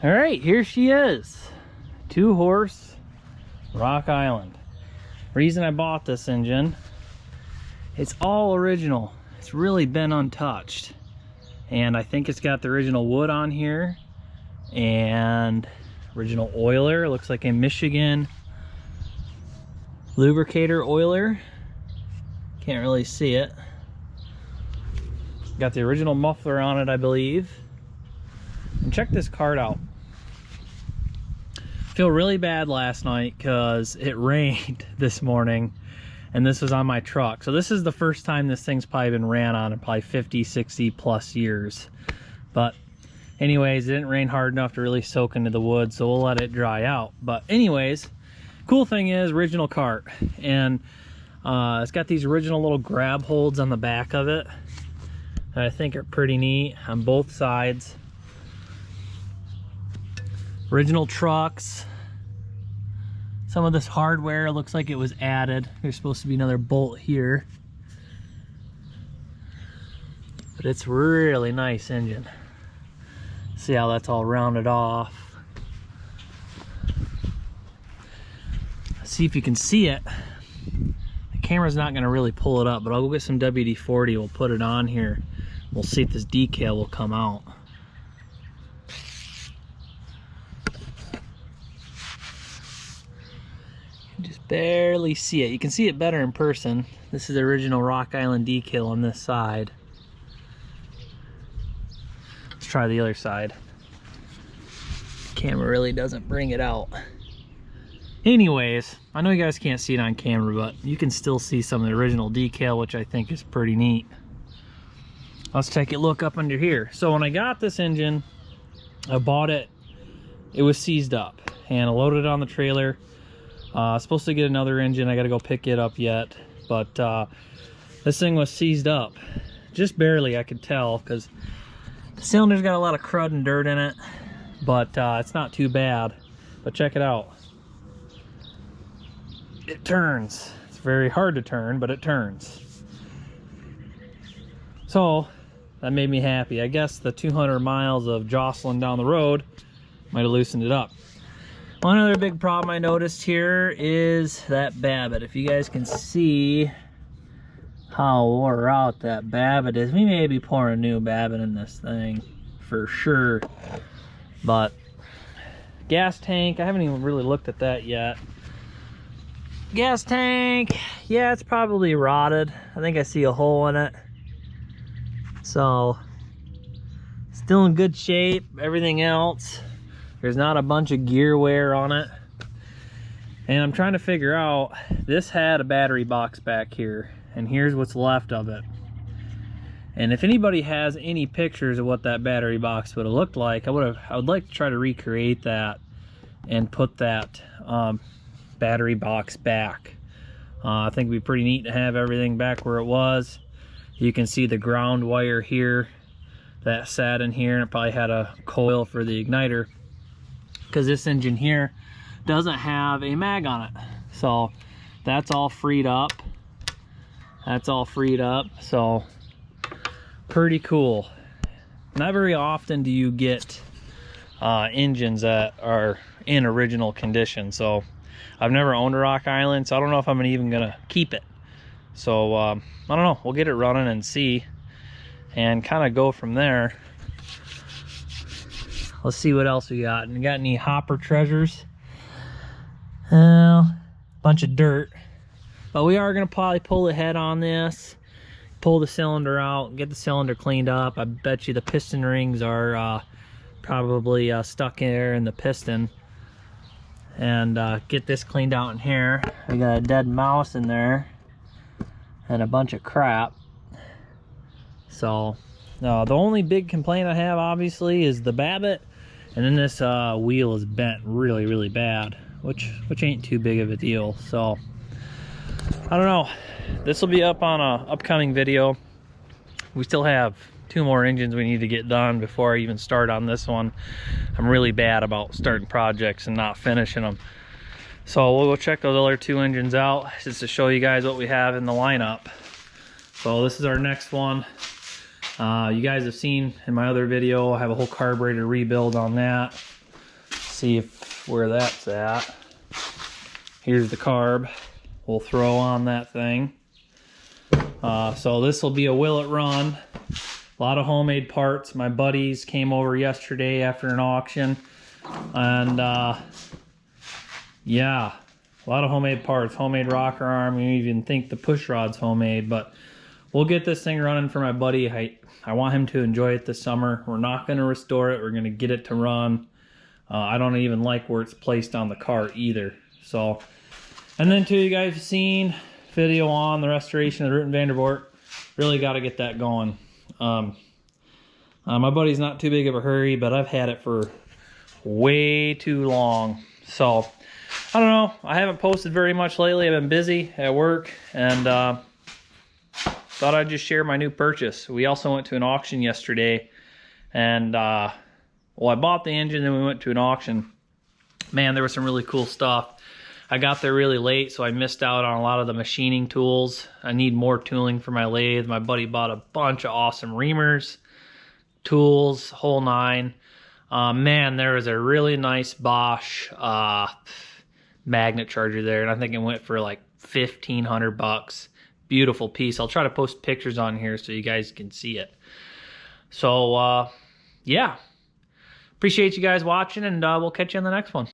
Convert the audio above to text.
All right, here she is. 2-horse Rock Island. Reason I bought this engine, it's all original. It's really been untouched. And I think it's got the original wood on here and original oiler. Looks like a Michigan lubricator oiler. Can't really see it. Got the original muffler on it, I believe. And check this cart out. Feel really bad last night because it rained this morning and this was on my truck. So this is the first time this thing's probably been ran on in probably 50, 60 plus years. But anyways, it didn't rain hard enough to really soak into the wood, so we'll let it dry out. But anyways, cool thing is original cart, and it's got these original little grab holds on the back of it that I think are pretty neat on both sides. Original trucks. Some of this hardware looks like it was added. There's supposed to be another bolt here. But it's really nice engine. See how that's all rounded off. See if you can see it. The camera's not gonna really pull it up, but I'll go get some WD-40. We'll put it on here. We'll see if this decal will come out. Just barely see it. You can see it better in person. This is the original Rock Island decal on this side. Let's try the other side. Camera really doesn't bring it out. Anyways, I know you guys can't see it on camera, but you can still see some of the original decal, which I think is pretty neat. Let's take a look up under here. So when I got this engine, I bought it, it was seized up, and I loaded it on the trailer. Supposed to get another engine. I gotta go pick it up yet, but this thing was seized up just barely. I could tell because the cylinder's got a lot of crud and dirt in it, but it's not too bad. But check it out, it turns. It's very hard to turn, but it turns. So that made me happy. I guess the 200 miles of jostling down the road might have loosened it up. One other big problem I noticed here is that babbit. If you guys can see how wore out that babbit is. We may be pouring a new babbit in this thing for sure. But gas tank, I haven't even really looked at that yet. Gas tank, yeah, it's probably rotted. I think I see a hole in it. So still in good shape. Everything else, there's not a bunch of gear wear on it. And I'm trying to figure out, this had a battery box back here, and here's what's left of it. And if anybody has any pictures of what that battery box would have looked like, I would like to try to recreate that and put that battery box back. I think it'd be pretty neat to have everything back where it was. You can see the ground wire here that sat in here, and it probably had a coil for the igniter, because this engine here doesn't have a mag on it. So that's all freed up. That's all freed up. So pretty cool. Not very often do you get engines that are in original condition. So I've never owned a Rock Island, so I don't know if I'm even gonna keep it. So I don't know, we'll get it running and see, and kind of go from there. Let's see what else we got. And we got any hopper treasures? Bunch of dirt. But we are gonna probably pull the head on this, pull the cylinder out, get the cylinder cleaned up. I bet you the piston rings are probably stuck there in the piston. And get this cleaned out in here. We got a dead mouse in there and a bunch of crap. So the only big complaint I have obviously is the babbit, and then this wheel is bent really, really bad, which ain't too big of a deal. So I don't know, this will be up on a upcoming video. We still have 2 more engines we need to get done before I even start on this one. I'm really bad about starting projects and not finishing them. So we'll go check those other 2 engines out just to show you guys what we have in the lineup. So this is our next one. You guys have seen in my other video, I have a whole carburetor rebuild on that. see where that's at. Here's the carb we'll throw on that thing. So this will be a will it run. A lot of homemade parts. My buddies came over yesterday after an auction, and yeah, a lot of homemade parts. Homemade rocker arm. You even think the push rod's homemade, but we'll get this thing running for my buddy. I want him to enjoy it this summer. We're not going to restore it. We're going to get it to run. I don't even like where it's placed on the cart either. So, and then too, you guys have seen video on the restoration of the Root and Vandervoort. Really got to get that going. My buddy's not too big of a hurry, but I've had it for way too long. So, I don't know. I haven't posted very much lately. I've been busy at work, and thought I'd just share my new purchase. We also went to an auction yesterday, and well, I bought the engine, then we went to an auction. Man, there was some really cool stuff. I got there really late, so I missed out on a lot of the machining tools. I need more tooling for my lathe. My buddy bought a bunch of awesome reamers, tools, whole nine. Man, there was a really nice Bosch magnet charger there, and I think it went for like $1,500. Beautiful piece. I'll try to post pictures on here so you guys can see it. So, yeah. Appreciate you guys watching, and we'll catch you on the next one.